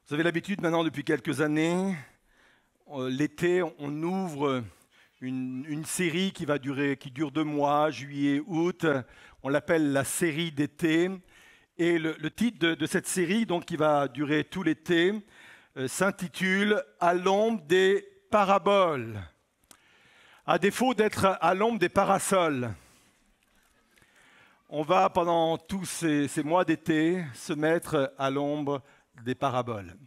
Vous avez l'habitude maintenant depuis quelques années, l'été, on ouvre une série qui dure 2 mois, juillet, août. On l'appelle la série d'été. Et le titre de cette série, donc, qui va durer tout l'été, s'intitule « À l'ombre des paraboles ». À défaut d'être à l'ombre des parasols, on va pendant tous ces mois d'été se mettre à l'ombre des paraboles.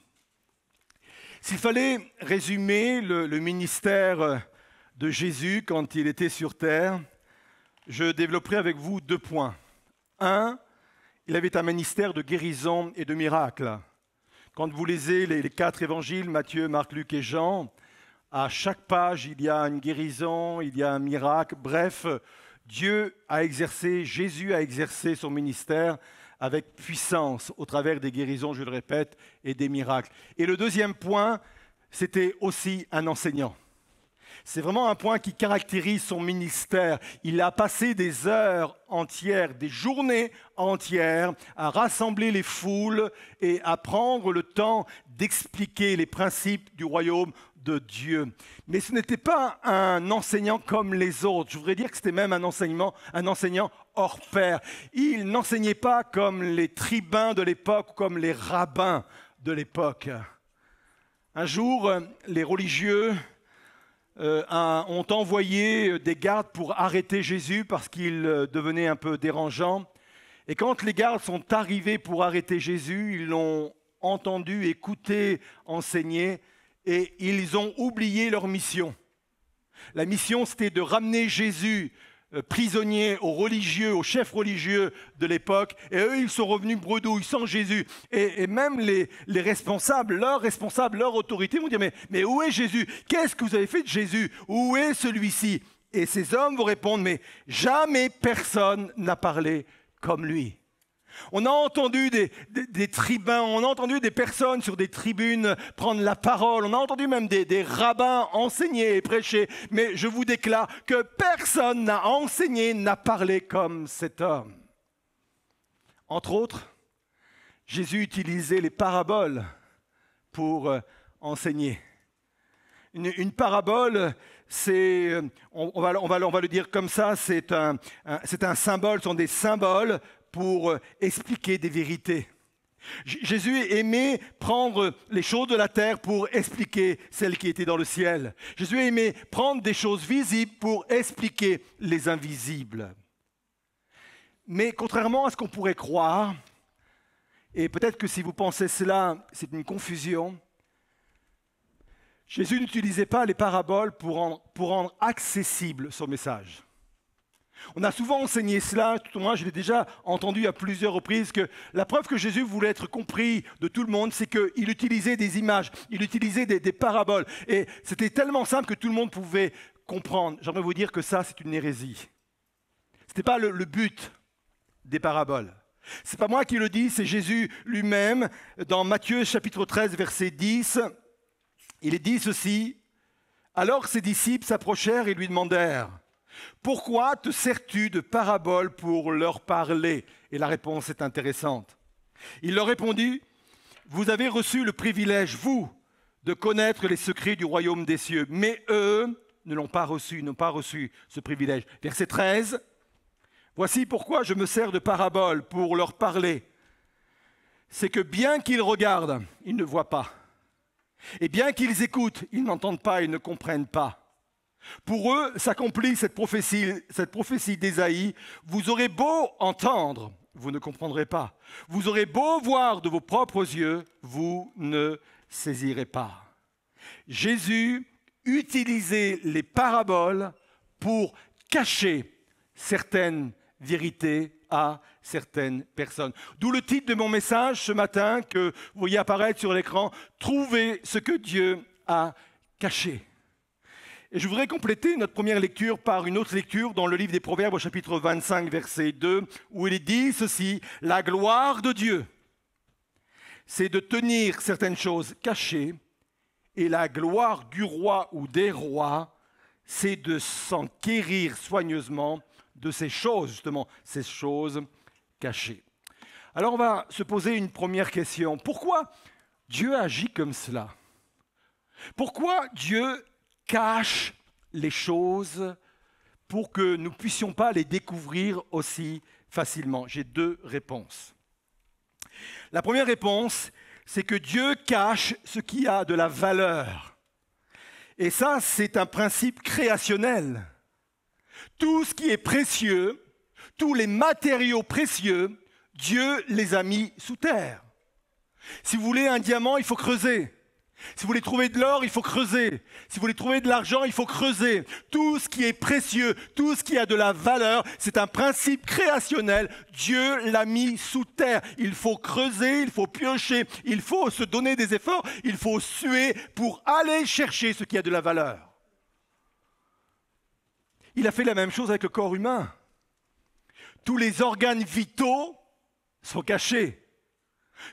S'il fallait résumer le ministère de Jésus quand il était sur terre, je développerai avec vous 2 points. 1, il avait un ministère de guérison et de miracles. Quand vous lisez les 4 évangiles, Matthieu, Marc, Luc et Jean, à chaque page, il y a une guérison, il y a un miracle. Bref, Jésus a exercé son ministère avec puissance au travers des guérisons, je le répète, et des miracles. Et le 2e point, c'était aussi un enseignant. C'est vraiment un point qui caractérise son ministère. Il a passé des heures entières, des journées entières à rassembler les foules et à prendre le temps d'expliquer les principes du royaume de Dieu. Mais ce n'était pas un enseignant comme les autres. Je voudrais dire que c'était même un enseignant hors pair. Il n'enseignait pas comme les tribuns de l'époque ou comme les rabbins de l'époque. Un jour, les religieux ont envoyé des gardes pour arrêter Jésus parce qu'il devenait un peu dérangeant. Et quand les gardes sont arrivés pour arrêter Jésus, ils l'ont entendu, écouté, enseigner, et ils ont oublié leur mission. La mission, c'était de ramener Jésus prisonnier aux religieux, aux chefs religieux de l'époque, et eux, ils sont revenus bredouilles, sans Jésus. Et même les responsables, leur autorité vont dire, mais où est Jésus? Qu'est-ce que vous avez fait de Jésus? Où est celui-ci? Et ces hommes vont répondre, mais jamais personne n'a parlé comme lui. On a entendu des tribuns, on a entendu des personnes sur des tribunes prendre la parole, on a entendu même des rabbins enseigner et prêcher, mais je vous déclare que personne n'a enseigné, n'a parlé comme cet homme. Entre autres, Jésus utilisait les paraboles pour enseigner. Une parabole, c'est, on va le dire comme ça, c'est un symbole, ce sont des symboles pour expliquer des vérités. Jésus aimait prendre les choses de la terre pour expliquer celles qui étaient dans le ciel. Jésus aimait prendre des choses visibles pour expliquer les invisibles. Mais contrairement à ce qu'on pourrait croire, et peut-être que si vous pensez cela, c'est une confusion, Jésus n'utilisait pas les paraboles pour rendre accessible son message. On a souvent enseigné cela, tout au moins je l'ai déjà entendu à plusieurs reprises, que la preuve que Jésus voulait être compris de tout le monde, c'est qu'il utilisait des images, il utilisait des paraboles. Et c'était tellement simple que tout le monde pouvait comprendre. J'aimerais vous dire que ça, c'est une hérésie. Ce n'était pas le but des paraboles. Ce n'est pas moi qui le dis, c'est Jésus lui-même. Dans Matthieu chapitre 13, verset 10, il est dit ceci, « Alors ses disciples s'approchèrent et lui demandèrent, « Pourquoi te sers-tu de paraboles pour leur parler ?» Et la réponse est intéressante. Il leur répondit, « Vous avez reçu le privilège, vous, de connaître les secrets du royaume des cieux, mais eux n'ont pas reçu ce privilège. » Verset 13, « Voici pourquoi je me sers de paraboles pour leur parler. C'est que bien qu'ils regardent, ils ne voient pas. Et bien qu'ils écoutent, ils n'entendent pas et ne comprennent pas. Pour eux, s'accomplit cette prophétie d'Ésaïe. Vous aurez beau entendre, vous ne comprendrez pas. Vous aurez beau voir de vos propres yeux, vous ne saisirez pas. » Jésus utilisait les paraboles pour cacher certaines vérités à certaines personnes. D'où le titre de mon message ce matin que vous voyez apparaître sur l'écran, « Trouver ce que Dieu a caché ». Et je voudrais compléter notre première lecture par une autre lecture dans le livre des Proverbes au chapitre 25, verset 2, où il est dit ceci, « La gloire de Dieu, c'est de tenir certaines choses cachées, et la gloire du roi ou des rois, c'est de s'enquérir soigneusement de ces choses, justement, ces choses cachées. » Alors on va se poser une première question. Pourquoi Dieu agit comme cela? Pourquoi Dieu cache les choses pour que nous ne puissions pas les découvrir aussi facilement? J'ai deux réponses. La première réponse, c'est que Dieu cache ce qui a de la valeur. Et ça, c'est un principe créationnel. Tout ce qui est précieux, tous les matériaux précieux, Dieu les a mis sous terre. Si vous voulez un diamant, il faut creuser. Si vous voulez trouver de l'or, il faut creuser. Si vous voulez trouver de l'argent, il faut creuser. Tout ce qui est précieux, tout ce qui a de la valeur, c'est un principe créationnel. Dieu l'a mis sous terre. Il faut creuser, il faut piocher, il faut se donner des efforts, il faut suer pour aller chercher ce qui a de la valeur. Il a fait la même chose avec le corps humain. Tous les organes vitaux sont cachés.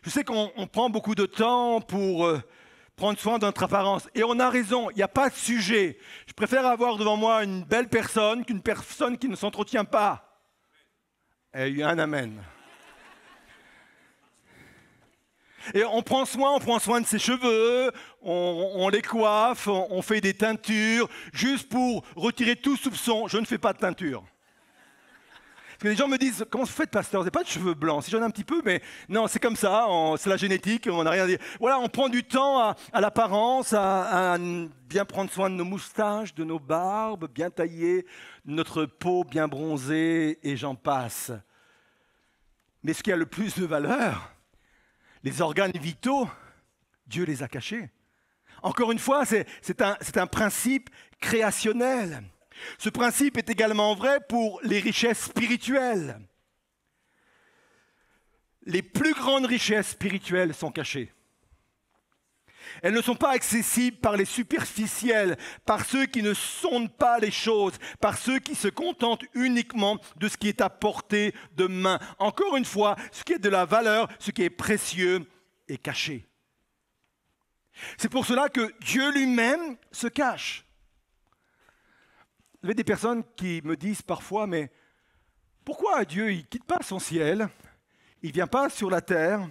Je sais qu'on prend beaucoup de temps pour prendre soin de notre apparence. Et on a raison, il n'y a pas de sujet. Je préfère avoir devant moi une belle personne qu'une personne qui ne s'entretient pas. Il y a eu un amen. Et on prend soin de ses cheveux, on les coiffe, on fait des teintures, juste pour retirer tout soupçon. Je ne fais pas de teinture. Parce que les gens me disent, comment vous faites, pasteur? Vous n'avez pas de cheveux blancs? Si j'en ai un petit peu, mais non, c'est comme ça, c'est la génétique, on n'a rien à dire. Voilà, on prend du temps à l'apparence, à bien prendre soin de nos moustaches, de nos barbes, bien taillées, notre peau bien bronzée, et j'en passe. Mais ce qui a le plus de valeur, les organes vitaux, Dieu les a cachés. Encore une fois, c'est un principe créationnel. Ce principe est également vrai pour les richesses spirituelles. Les plus grandes richesses spirituelles sont cachées. Elles ne sont pas accessibles par les superficiels, par ceux qui ne sondent pas les choses, par ceux qui se contentent uniquement de ce qui est à portée de main. Encore une fois, ce qui est de la valeur, ce qui est précieux, est caché. C'est pour cela que Dieu lui-même se cache. Il y a des personnes qui me disent parfois, mais pourquoi Dieu ne quitte pas son ciel, il ne vient pas sur la terre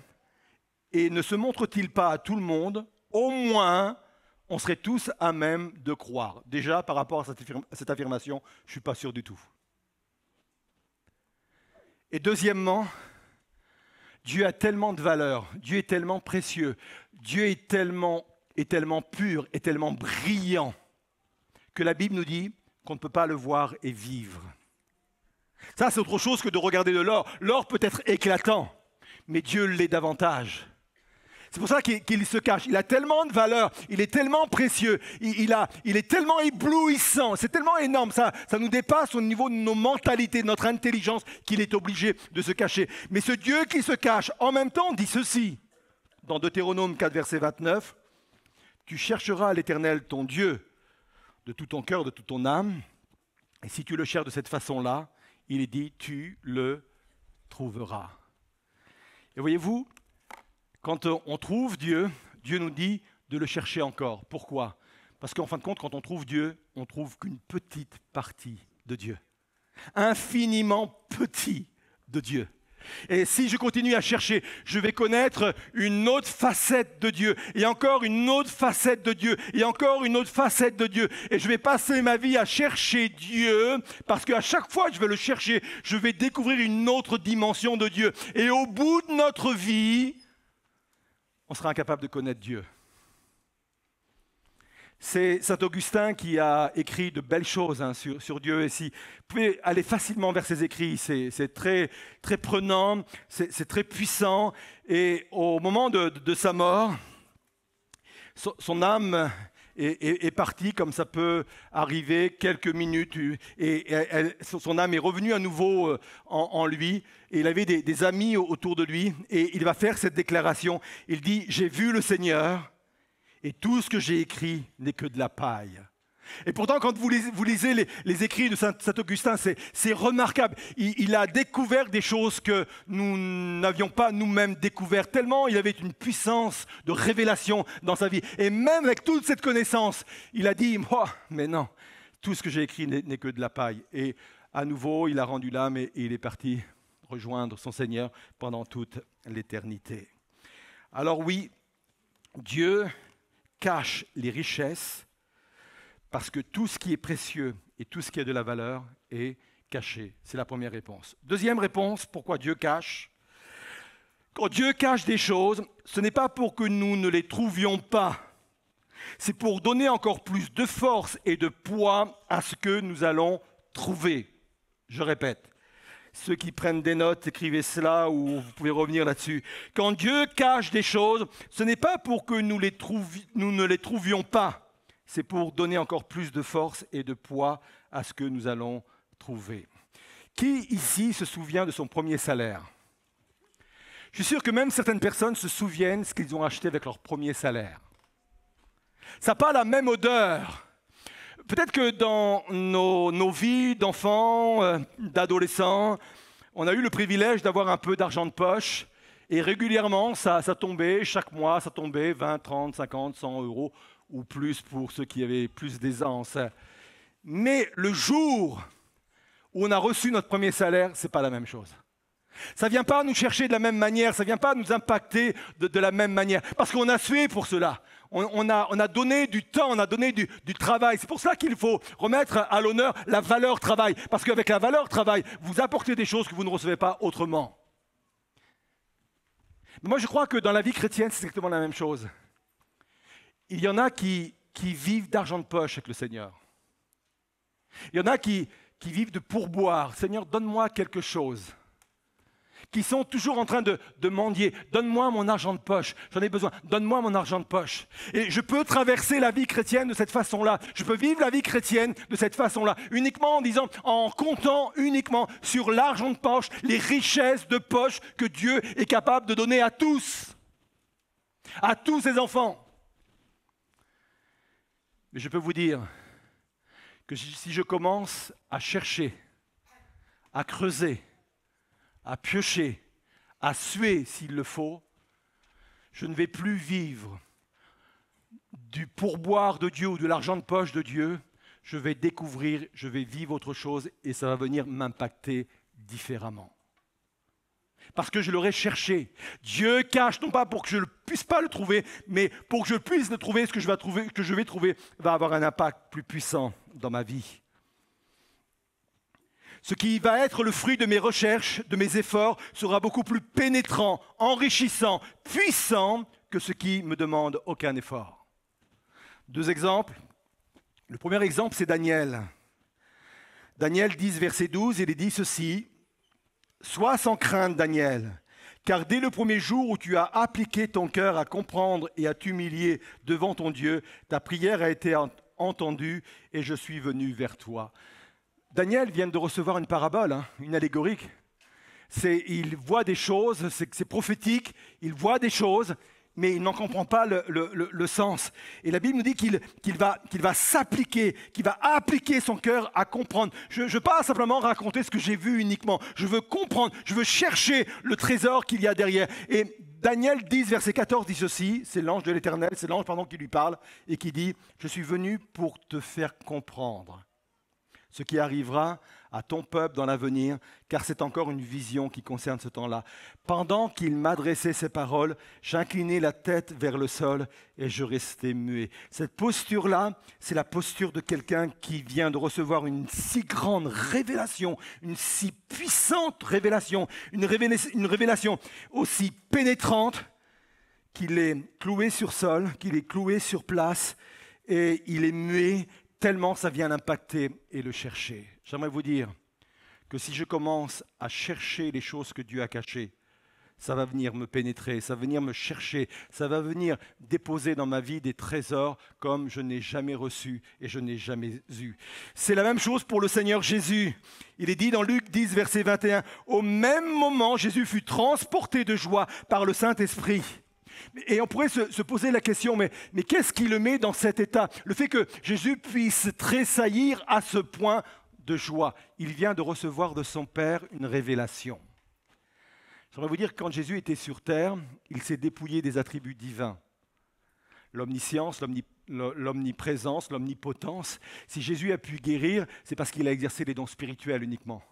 et ne se montre-t-il pas à tout le monde? Au moins, on serait tous à même de croire. Déjà, par rapport à cette affirmation, je ne suis pas sûr du tout. Et deuxièmement, Dieu a tellement de valeur, Dieu est tellement précieux, Dieu est tellement pur, est tellement brillant, que la Bible nous dit qu'on ne peut pas le voir et vivre. Ça, c'est autre chose que de regarder de l'or. L'or peut être éclatant, mais Dieu l'est davantage. C'est pour ça qu'il se cache. Il a tellement de valeur, il est tellement précieux, il est tellement éblouissant, c'est tellement énorme, ça nous dépasse au niveau de nos mentalités, de notre intelligence, qu'il est obligé de se cacher. Mais ce Dieu qui se cache, en même temps, dit ceci, dans Deutéronome 4, verset 29, « Tu chercheras l'Éternel, ton Dieu, de tout ton cœur, de toute ton âme, et si tu le cherches de cette façon-là, il est dit, tu le trouveras. » Et voyez-vous, quand on trouve Dieu, Dieu nous dit de le chercher encore. Pourquoi? Parce qu'en fin de compte, quand on trouve Dieu, on trouve qu'une petite partie de Dieu. Infiniment petit de Dieu. Et si je continue à chercher, je vais connaître une autre facette de Dieu, et encore une autre facette de Dieu, et encore une autre facette de Dieu. Et je vais passer ma vie à chercher Dieu, parce qu'à chaque fois que je vais le chercher, je vais découvrir une autre dimension de Dieu. Et au bout de notre vie, on sera incapable de connaître Dieu. C'est saint Augustin qui a écrit de belles choses sur Dieu. Et si vous pouvez aller facilement vers ses écrits, c'est très, très prenant, c'est très puissant. Et au moment de sa mort, son âme est partie, comme ça peut arriver, quelques minutes. Et son âme est revenue à nouveau en lui. Et il avait des amis autour de lui. Et il va faire cette déclaration. Il dit, « J'ai vu le Seigneur. Et tout ce que j'ai écrit n'est que de la paille. » Et pourtant, quand vous lisez les écrits de saint Augustin, c'est remarquable. Il a découvert des choses que nous n'avions pas nous-mêmes découvertes, tellement il avait une puissance de révélation dans sa vie. Et même avec toute cette connaissance, il a dit, oh, mais non, tout ce que j'ai écrit n'est que de la paille. Et à nouveau, il a rendu l'âme et il est parti rejoindre son Seigneur pendant toute l'éternité. Alors oui, Dieu cache les richesses parce que tout ce qui est précieux et tout ce qui a de la valeur est caché. C'est la première réponse. Deuxième réponse, pourquoi Dieu cache? Quand Dieu cache des choses, ce n'est pas pour que nous ne les trouvions pas. C'est pour donner encore plus de force et de poids à ce que nous allons trouver. Je répète, ceux qui prennent des notes, écrivez cela ou vous pouvez revenir là-dessus. Quand Dieu cache des choses, ce n'est pas pour que nous ne les trouvions pas. C'est pour donner encore plus de force et de poids à ce que nous allons trouver. Qui ici se souvient de son premier salaire? Je suis sûr que même certaines personnes se souviennent de ce qu'ils ont acheté avec leur premier salaire. Ça n'a pas la même odeur. Peut-être que dans nos vies d'enfants, d'adolescents, on a eu le privilège d'avoir un peu d'argent de poche et régulièrement, ça tombait, chaque mois, ça tombait 20, 30, 50, 100 euros ou plus pour ceux qui avaient plus d'aisance. Mais le jour où on a reçu notre premier salaire, ce n'est pas la même chose. Ça ne vient pas nous chercher de la même manière, ça ne vient pas nous impacter de la même manière, parce qu'on a sué pour cela. On a donné du temps, on a donné du travail. C'est pour ça qu'il faut remettre à l'honneur la valeur travail, parce qu'avec la valeur travail, vous apportez des choses que vous ne recevez pas autrement. Mais moi, je crois que dans la vie chrétienne, c'est exactement la même chose. Il y en a qui vivent d'argent de poche avec le Seigneur. Il y en a qui vivent de pourboire. Seigneur, donne-moi quelque chose. Qui sont toujours en train de mendier. Donne-moi mon argent de poche, j'en ai besoin. Donne-moi mon argent de poche. Et je peux traverser la vie chrétienne de cette façon-là. Je peux vivre la vie chrétienne de cette façon-là. Uniquement en comptant uniquement sur l'argent de poche, les richesses de poche que Dieu est capable de donner à tous ses enfants. Mais je peux vous dire que si je commence à chercher, à creuser, à piocher, à suer s'il le faut, je ne vais plus vivre du pourboire de Dieu ou de l'argent de poche de Dieu. Je vais découvrir, je vais vivre autre chose et ça va venir m'impacter différemment. Parce que je l'aurai cherché. Dieu cache, non pas pour que je ne puisse pas le trouver, mais pour que je puisse le trouver, ce que je vais trouver va avoir un impact plus puissant dans ma vie. Ce qui va être le fruit de mes recherches, de mes efforts, sera beaucoup plus pénétrant, enrichissant, puissant que ce qui me demande aucun effort. Deux exemples. Le premier exemple, c'est Daniel. Daniel 10, verset 12, il est dit ceci. « Sois sans crainte, Daniel, car dès le premier jour où tu as appliqué ton cœur à comprendre et à t'humilier devant ton Dieu, ta prière a été entendue et je suis venu vers toi. » Daniel vient de recevoir une parabole, une allégorique. Il voit des choses, c'est prophétique, il voit des choses, mais il n'en comprend pas le sens. Et la Bible nous dit qu'il va s'appliquer, qu'il va appliquer son cœur à comprendre. Je ne veux pas simplement raconter ce que j'ai vu uniquement. Je veux comprendre, je veux chercher le trésor qu'il y a derrière. Et Daniel 10, verset 14 dit ceci, c'est l'ange de l'Éternel, c'est l'ange qui lui parle et qui dit « Je suis venu pour te faire comprendre ce qui arrivera à ton peuple dans l'avenir, car c'est encore une vision qui concerne ce temps-là. Pendant qu'il m'adressait ces paroles, j'inclinai la tête vers le sol et je restais muet. » Cette posture-là, c'est la posture de quelqu'un qui vient de recevoir une si grande révélation, une si puissante révélation, une révélation aussi pénétrante qu'il est cloué sur sol, qu'il est cloué sur place et il est muet, tellement ça vient l'impacter et le chercher. J'aimerais vous dire que si je commence à chercher les choses que Dieu a cachées, ça va venir me pénétrer, ça va venir me chercher, ça va venir déposer dans ma vie des trésors comme je n'ai jamais reçu et je n'ai jamais eu. C'est la même chose pour le Seigneur Jésus. Il est dit dans Luc 10, verset 21, « Au même moment, Jésus fut transporté de joie par le Saint-Esprit. » Et on pourrait se poser la question, mais qu'est-ce qui le met dans cet état? Le fait que Jésus puisse tressaillir à ce point de joie. Il vient de recevoir de son Père une révélation. J'aimerais vous dire que quand Jésus était sur terre, il s'est dépouillé des attributs divins. L'omniscience, l'omniprésence, l'omnipotence. Si Jésus a pu guérir, c'est parce qu'il a exercé les dons spirituels uniquement.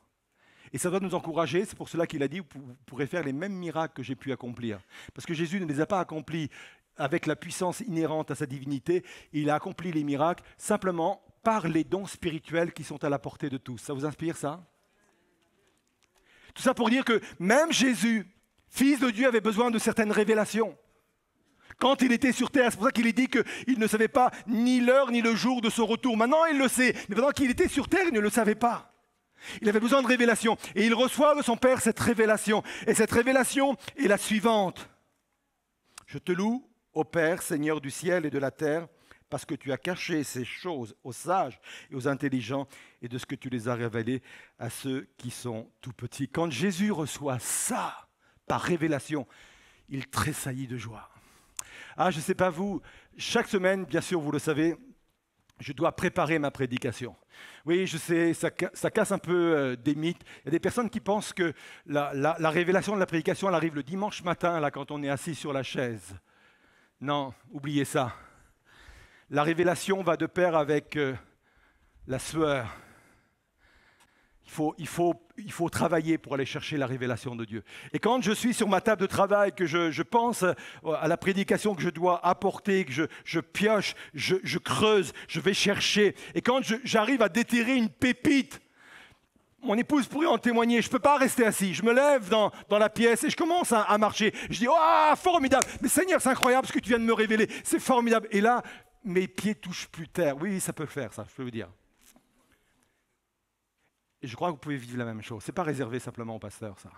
Et ça doit nous encourager, c'est pour cela qu'il a dit, vous pourrez faire les mêmes miracles que j'ai pu accomplir. Parce que Jésus ne les a pas accomplis avec la puissance inhérente à sa divinité, il a accompli les miracles simplement par les dons spirituels qui sont à la portée de tous. Ça vous inspire ça? Tout ça pour dire que même Jésus, Fils de Dieu, avait besoin de certaines révélations. Quand il était sur terre, c'est pour ça qu'il est dit qu'il ne savait pas ni l'heure ni le jour de son retour. Maintenant, il le sait, mais pendant qu'il était sur terre, il ne le savait pas. Il avait besoin de révélation. Et il reçoit de son Père cette révélation. Et cette révélation est la suivante. Je te loue, ô Père, Seigneur du ciel et de la terre, parce que tu as caché ces choses aux sages et aux intelligents et de ce que tu les as révélées à ceux qui sont tout petits. Quand Jésus reçoit ça par révélation, il tressaillit de joie. Ah, je ne sais pas vous, chaque semaine, bien sûr, vous le savez, je dois préparer ma prédication. Oui, je sais, ça casse un peu des mythes. Il y a des personnes qui pensent que la révélation de la prédication, elle arrive le dimanche matin, là, quand on est assis sur la chaise. Non, oubliez ça. La révélation va de pair avec la sueur. Il faut travailler pour aller chercher la révélation de Dieu. Et quand je suis sur ma table de travail, que je pense à la prédication que je dois apporter, que je pioche, je creuse, je vais chercher. Et quand j'arrive à déterrer une pépite, mon épouse pourrait en témoigner, je ne peux pas rester assis. Je me lève dans la pièce et je commence à marcher. Je dis, oh, formidable, mais Seigneur, c'est incroyable ce que tu viens de me révéler, c'est formidable. Et là, mes pieds touchent plus terre. Oui, ça peut le faire, ça, je peux vous dire. Et je crois que vous pouvez vivre la même chose. Ce n'est pas réservé simplement au pasteur, ça.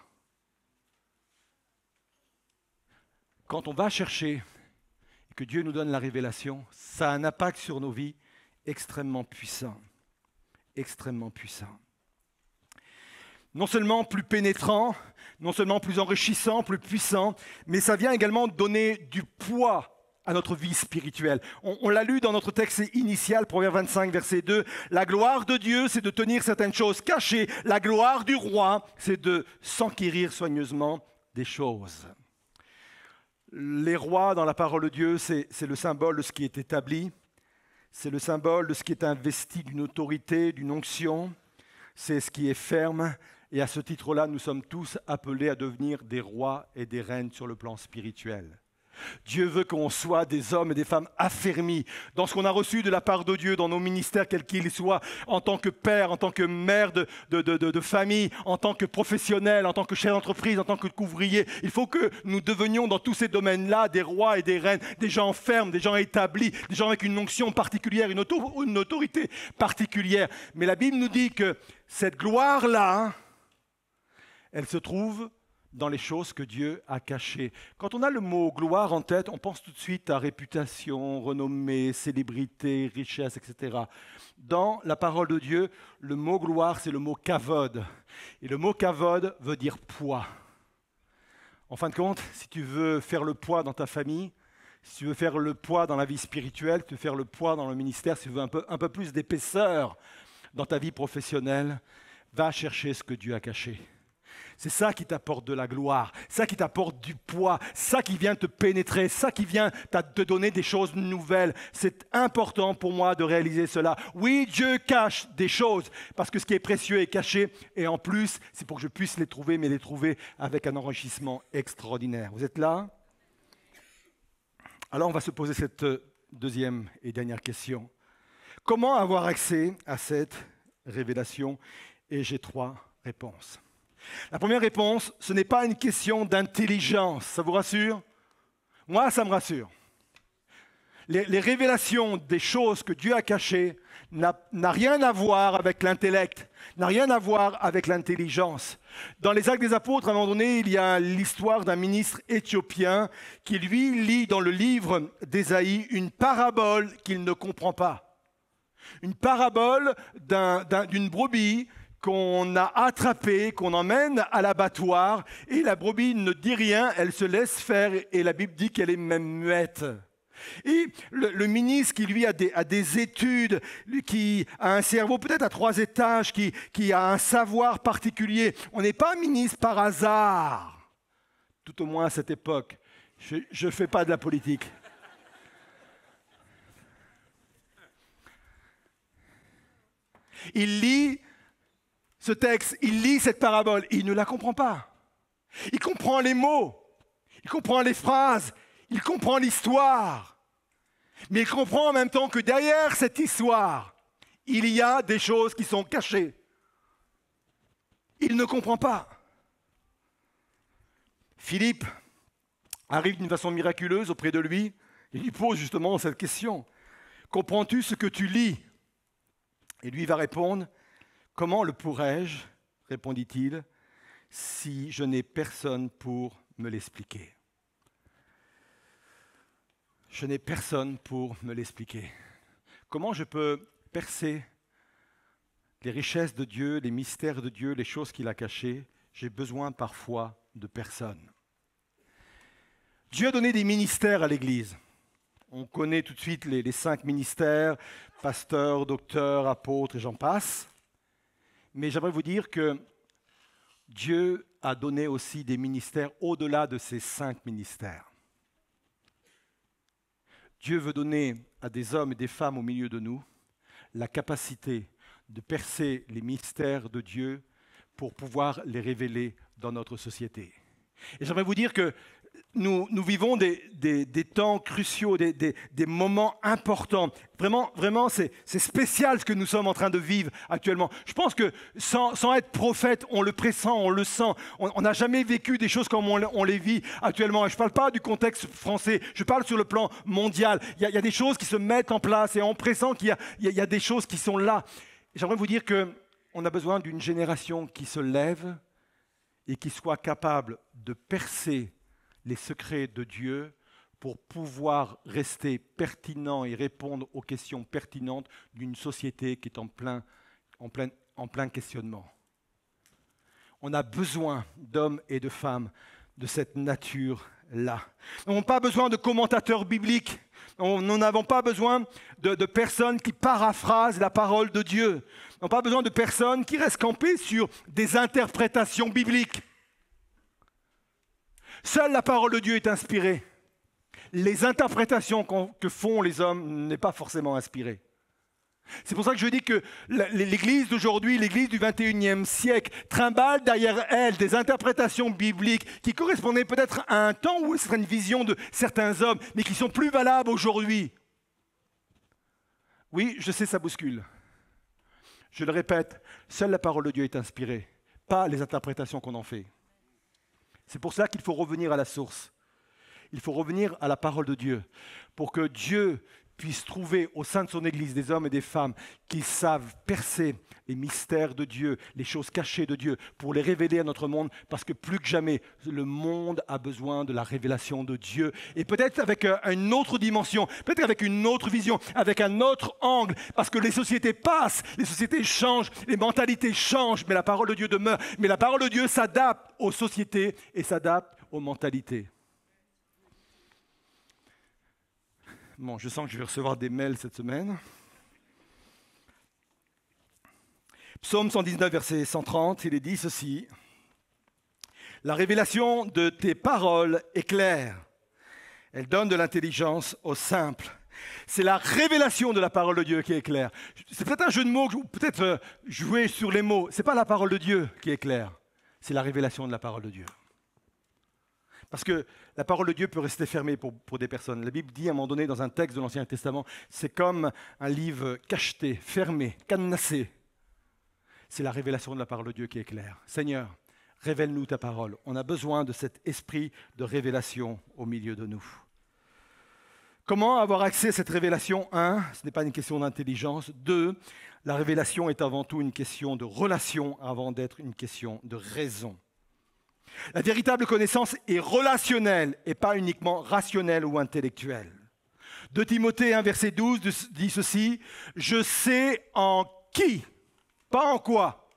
Quand on va chercher et que Dieu nous donne la révélation, ça a un impact sur nos vies extrêmement puissant. Extrêmement puissant. Non seulement plus pénétrant, non seulement plus enrichissant, plus puissant, mais ça vient également donner du poids à notre vie spirituelle. On l'a lu dans notre texte initial, Proverbe 25, verset 2. La gloire de Dieu, c'est de tenir certaines choses cachées. La gloire du roi, c'est de s'enquérir soigneusement des choses. Les rois, dans la parole de Dieu, c'est le symbole de ce qui est établi. C'est le symbole de ce qui est investi d'une autorité, d'une onction. C'est ce qui est ferme. Et à ce titre-là, nous sommes tous appelés à devenir des rois et des reines sur le plan spirituel. Dieu veut qu'on soit des hommes et des femmes affermis dans ce qu'on a reçu de la part de Dieu, dans nos ministères, quels qu'ils soient, en tant que père, en tant que mère de famille, en tant que professionnel, en tant que chef d'entreprise, en tant que couvrier. Il faut que nous devenions dans tous ces domaines-là des rois et des reines, des gens fermes, des gens établis, des gens avec une onction particulière, une autorité particulière. Mais la Bible nous dit que cette gloire-là, elle se trouve dans les choses que Dieu a cachées. Quand on a le mot gloire en tête, on pense tout de suite à réputation, renommée, célébrité, richesse, etc. Dans la parole de Dieu, le mot gloire, c'est le mot kavod. Et le mot kavod veut dire poids. En fin de compte, si tu veux faire le poids dans ta famille, si tu veux faire le poids dans la vie spirituelle, si tu veux faire le poids dans le ministère, si tu veux un peu plus d'épaisseur dans ta vie professionnelle, va chercher ce que Dieu a caché. C'est ça qui t'apporte de la gloire, ça qui t'apporte du poids, ça qui vient te pénétrer, ça qui vient te donner des choses nouvelles. C'est important pour moi de réaliser cela. Oui, Dieu cache des choses parce que ce qui est précieux est caché et en plus, c'est pour que je puisse les trouver, mais les trouver avec un enrichissement extraordinaire. Vous êtes là? Alors on va se poser cette deuxième et dernière question. Comment avoir accès à cette révélation? Et j'ai 3 réponses. La première réponse, ce n'est pas une question d'intelligence. Ça vous rassure? Moi, ça me rassure. Les révélations des choses que Dieu a cachées n'a rien à voir avec l'intellect, n'a rien à voir avec l'intelligence. Dans les Actes des Apôtres, à un moment donné, il y a l'histoire d'un ministre éthiopien qui, lui, lit dans le livre d'Ésaïe une parabole qu'il ne comprend pas. Une parabole d'une brebis qu'on a attrapée, qu'on emmène à l'abattoir, et la brebis ne dit rien, elle se laisse faire, et la Bible dit qu'elle est même muette. Et le ministre qui, lui, a des études, qui a un cerveau peut-être à 3 étages, qui a un savoir particulier, on n'est pas un ministre par hasard, tout au moins à cette époque. Je ne fais pas de la politique. Il lit ce texte, il lit cette parabole, il ne la comprend pas. Il comprend les mots, il comprend les phrases, Il comprend l'histoire. Mais il comprend en même temps que derrière cette histoire, il y a des choses qui sont cachées. Il ne comprend pas. Philippe arrive d'une façon miraculeuse auprès de lui et lui pose justement cette question. Comprends-tu ce que tu lis? Et lui va répondre, comment le pourrais-je, répondit-il, si je n'ai personne pour me l'expliquer? Je n'ai personne pour me l'expliquer. Comment je peux percer les richesses de Dieu, les mystères de Dieu, les choses qu'il a cachées? J'ai besoin parfois de personne. Dieu a donné des ministères à l'Église. On connaît tout de suite les 5 ministères, pasteur, docteur, apôtre et j'en passe. Mais j'aimerais vous dire que Dieu a donné aussi des ministères au-delà de ces 5 ministères. Dieu veut donner à des hommes et des femmes au milieu de nous la capacité de percer les mystères de Dieu pour pouvoir les révéler dans notre société. Et j'aimerais vous dire que nous vivons des temps cruciaux, des moments importants. Vraiment, c'est spécial ce que nous sommes en train de vivre actuellement. Je pense que sans être prophète, on le pressent, on le sent. On n'a jamais vécu des choses comme on les vit actuellement. Et je ne parle pas du contexte français, je parle sur le plan mondial. Il y a des choses qui se mettent en place et on pressent qu'il y a des choses qui sont là. J'aimerais vous dire qu'on a besoin d'une génération qui se lève et qui soit capable de percer les secrets de Dieu pour pouvoir rester pertinent et répondre aux questions pertinentes d'une société qui est en plein questionnement. On a besoin d'hommes et de femmes de cette nature-là. Nous n'avons pas besoin de commentateurs bibliques. Nous n'avons pas besoin de personnes qui paraphrasent la parole de Dieu. Nous n'avons pas besoin de personnes qui restent campées sur des interprétations bibliques. Seule la parole de Dieu est inspirée. Les interprétations que font les hommes n'est pas forcément inspirée. C'est pour ça que je dis que l'Église d'aujourd'hui, l'Église du 21e siècle, trimballe derrière elle des interprétations bibliques qui correspondaient peut-être à un temps où ce serait une vision de certains hommes, mais qui sont plus valables aujourd'hui. Oui, je sais, ça bouscule. Je le répète, seule la parole de Dieu est inspirée, pas les interprétations qu'on en fait. C'est pour cela qu'il faut revenir à la source. Il faut revenir à la parole de Dieu pour que Dieu puisse trouver au sein de son Église des hommes et des femmes qui savent percer les mystères de Dieu, les choses cachées de Dieu, pour les révéler à notre monde, parce que plus que jamais, le monde a besoin de la révélation de Dieu. Et peut-être avec une autre dimension, peut-être avec une autre vision, avec un autre angle, parce que les sociétés passent, les sociétés changent, les mentalités changent, mais la parole de Dieu demeure. Mais la parole de Dieu s'adapte aux sociétés et s'adapte aux mentalités. Bon, je sens que je vais recevoir des mails cette semaine. Psaume 119, verset 130, il est dit ceci. « La révélation de tes paroles est claire. Elle donne de l'intelligence aux simples. » C'est la révélation de la parole de Dieu qui est claire. C'est peut-être un jeu de mots, peut-être jouer sur les mots. Ce n'est pas la parole de Dieu qui est claire. C'est la révélation de la parole de Dieu. Parce que la parole de Dieu peut rester fermée pour des personnes. La Bible dit à un moment donné dans un texte de l'Ancien Testament, c'est comme un livre cacheté, fermé, cadenassé. C'est la révélation de la parole de Dieu qui est claire. Seigneur, révèle-nous ta parole. On a besoin de cet esprit de révélation au milieu de nous. Comment avoir accès à cette révélation? 1, ce n'est pas une question d'intelligence. 2, la révélation est avant tout une question de relation avant d'être une question de raison. La véritable connaissance est relationnelle et pas uniquement rationnelle ou intellectuelle. 2 Timothée 1, verset 12 dit ceci, « Je sais en qui, pas en quoi,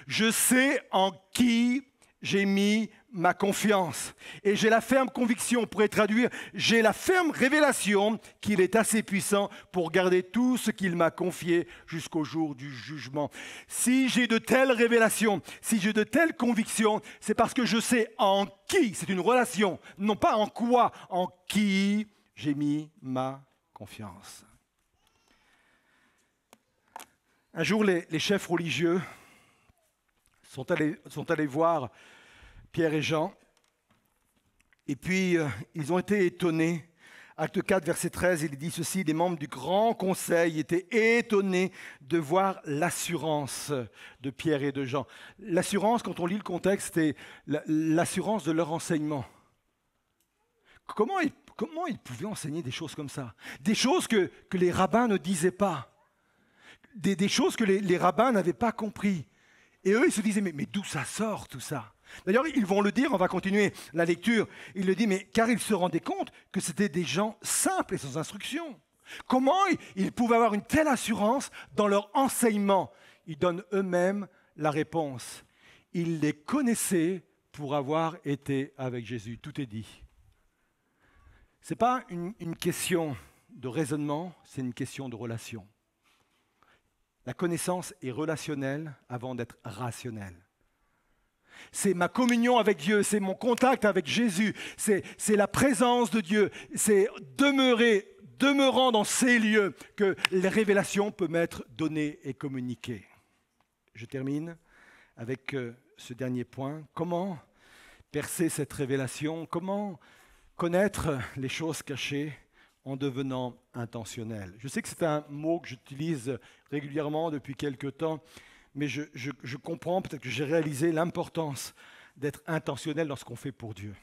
je sais en qui j'ai mis ma confiance. Et j'ai la ferme conviction, on pourrait traduire, j'ai la ferme révélation qu'il est assez puissant pour garder tout ce qu'il m'a confié jusqu'au jour du jugement. » Si j'ai de telles révélations, si j'ai de telles convictions, c'est parce que je sais en qui, c'est une relation, non pas en quoi, en qui j'ai mis ma confiance. Un jour, les chefs religieux sont allés voir Pierre et Jean Et puis, ils ont été étonnés. Acte 4, verset 13, il dit ceci, les membres du grand conseil étaient étonnés de voir l'assurance de Pierre et de Jean. L'assurance, quand on lit le contexte, c'est l'assurance de leur enseignement. Comment ils pouvaient enseigner des choses comme ça? Des choses que les rabbins ne disaient pas. Des choses que les rabbins n'avaient pas compris. Et eux, ils se disaient, mais d'où ça sort tout ça? D'ailleurs, ils vont le dire, on va continuer la lecture. Il le dit, mais car ils se rendaient compte que c'était des gens simples et sans instruction. Comment ils pouvaient avoir une telle assurance dans leur enseignement? Ils donnent eux-mêmes la réponse. Ils les connaissaient pour avoir été avec Jésus. Tout est dit. Ce n'est pas une question de raisonnement, c'est une question de relation. La connaissance est relationnelle avant d'être rationnelle. C'est ma communion avec Dieu, c'est mon contact avec Jésus, c'est la présence de Dieu, c'est demeurant dans ces lieux que les révélations peuvent m'être données et communiquées. Je termine avec ce dernier point. Comment percer cette révélation? Comment connaître les choses cachées en devenant intentionnel? Je sais que c'est un mot que j'utilise régulièrement depuis quelque temps, mais je comprends, peut-être que j'ai réalisé l'importance d'être intentionnel dans ce qu'on fait pour Dieu.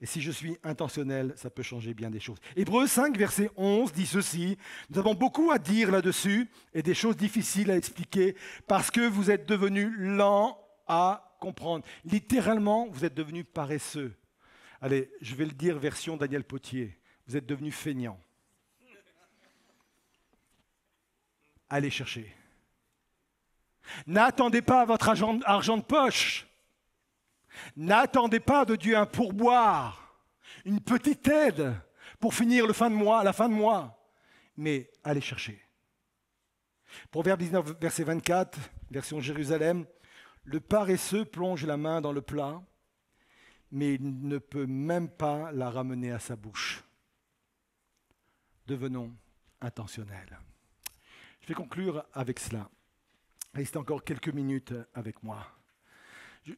Et si je suis intentionnel, ça peut changer bien des choses. Hébreux 5, verset 11 dit ceci, « Nous avons beaucoup à dire là-dessus et des choses difficiles à expliquer parce que vous êtes devenus lents à comprendre. » Littéralement, vous êtes devenus paresseux. Allez, je vais le dire version Daniel Potier. Vous êtes devenus feignants. Allez chercher. N'attendez pas votre argent de poche. N'attendez pas de Dieu un pourboire, une petite aide pour finir la fin de mois. Mais allez chercher. Proverbe 19, verset 24, version Jérusalem. Le paresseux plonge la main dans le plat, mais il ne peut même pas la ramener à sa bouche. Devenons intentionnels. Je vais conclure avec cela. Restez encore quelques minutes avec moi.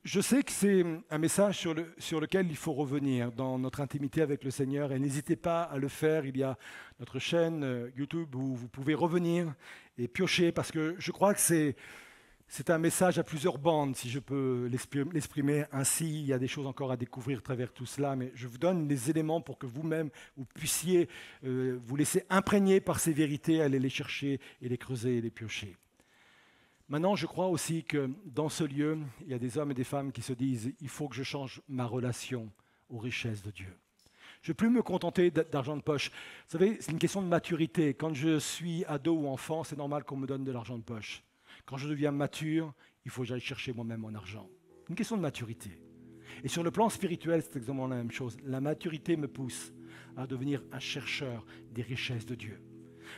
Je sais que c'est un message sur lequel il faut revenir dans notre intimité avec le Seigneur et n'hésitez pas à le faire. Il y a notre chaîne YouTube où vous pouvez revenir et piocher parce que je crois que c'est un message à plusieurs bandes, si je peux l'exprimer ainsi. Il y a des choses encore à découvrir à travers tout cela, mais je vous donne les éléments pour que vous-même, vous puissiez vous laisser imprégner par ces vérités, aller les chercher et les creuser et les piocher. Maintenant, je crois aussi que dans ce lieu, il y a des hommes et des femmes qui se disent « il faut que je change ma relation aux richesses de Dieu ». Je ne veux plus me contenter d'argent de poche. Vous savez, c'est une question de maturité. Quand je suis ado ou enfant, c'est normal qu'on me donne de l'argent de poche. Quand je deviens mature, il faut que j'aille chercher moi-même mon argent. C'est une question de maturité. Et sur le plan spirituel, c'est exactement la même chose. La maturité me pousse à devenir un chercheur des richesses de Dieu.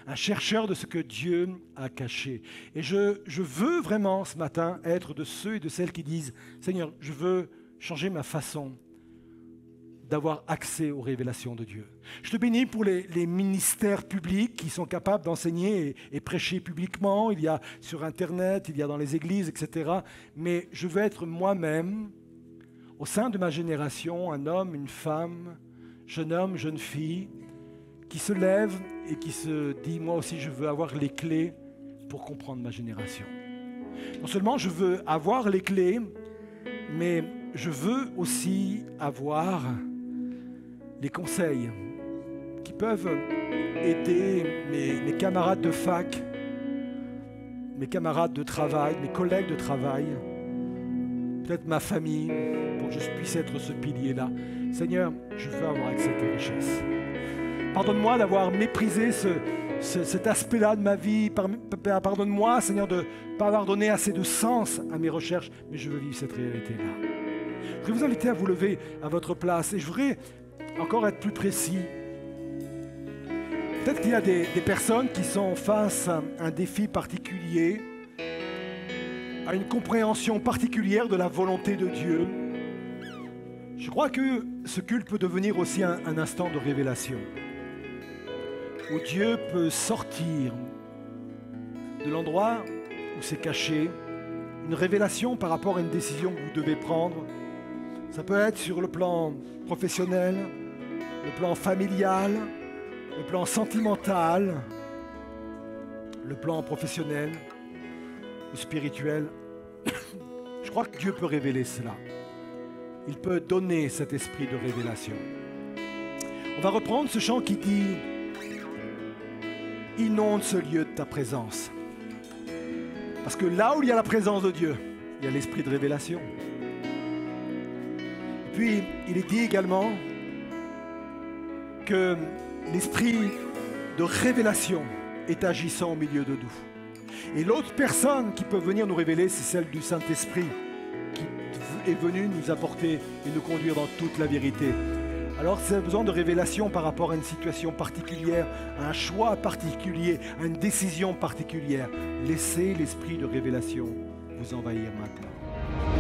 Un chercheur de ce que Dieu a caché. Et je veux vraiment ce matin être de ceux et de celles qui disent « Seigneur, je veux changer ma façon d'avoir accès aux révélations de Dieu. » Je te bénis pour les ministères publics qui sont capables d'enseigner et prêcher publiquement. Il y a sur Internet, il y a dans les églises, etc. Mais je veux être moi-même, au sein de ma génération, un homme, une femme, jeune homme, jeune fille, qui se lève et qui se dit « moi aussi je veux avoir les clés pour comprendre ma génération ». Non seulement je veux avoir les clés, mais je veux aussi avoir les conseils qui peuvent aider mes camarades de fac, mes camarades de travail, mes collègues de travail, peut-être ma famille, pour que je puisse être ce pilier-là. Seigneur, je veux avoir accès à tes richesses. Pardonne-moi d'avoir méprisé cet aspect-là de ma vie. Pardonne-moi, Seigneur, de ne pas avoir donné assez de sens à mes recherches, mais je veux vivre cette réalité-là. Je voudrais vous inviter à vous lever à votre place et je voudrais encore être plus précis. Peut-être qu'il y a des personnes qui sont face à un défi particulier, à une compréhension particulière de la volonté de Dieu. Je crois que ce culte peut devenir aussi un instant de révélation, où Dieu peut sortir de l'endroit où c'est caché, une révélation par rapport à une décision que vous devez prendre, Ça peut être sur le plan professionnel, le plan familial, le plan sentimental, le plan professionnel, le spirituel. Je crois que Dieu peut révéler cela. Il peut donner cet esprit de révélation. On va reprendre ce chant qui dit « Inonde ce lieu de ta présence ». Parce que là où il y a la présence de Dieu, il y a l'esprit de révélation. Puis, il est dit également que l'esprit de révélation est agissant au milieu de nous. Et l'autre personne qui peut venir nous révéler, c'est celle du Saint-Esprit, qui est venue nous apporter et nous conduire dans toute la vérité. Alors, si vous avez besoin de révélation par rapport à une situation particulière, à un choix particulier, à une décision particulière, laissez l'esprit de révélation vous envahir maintenant.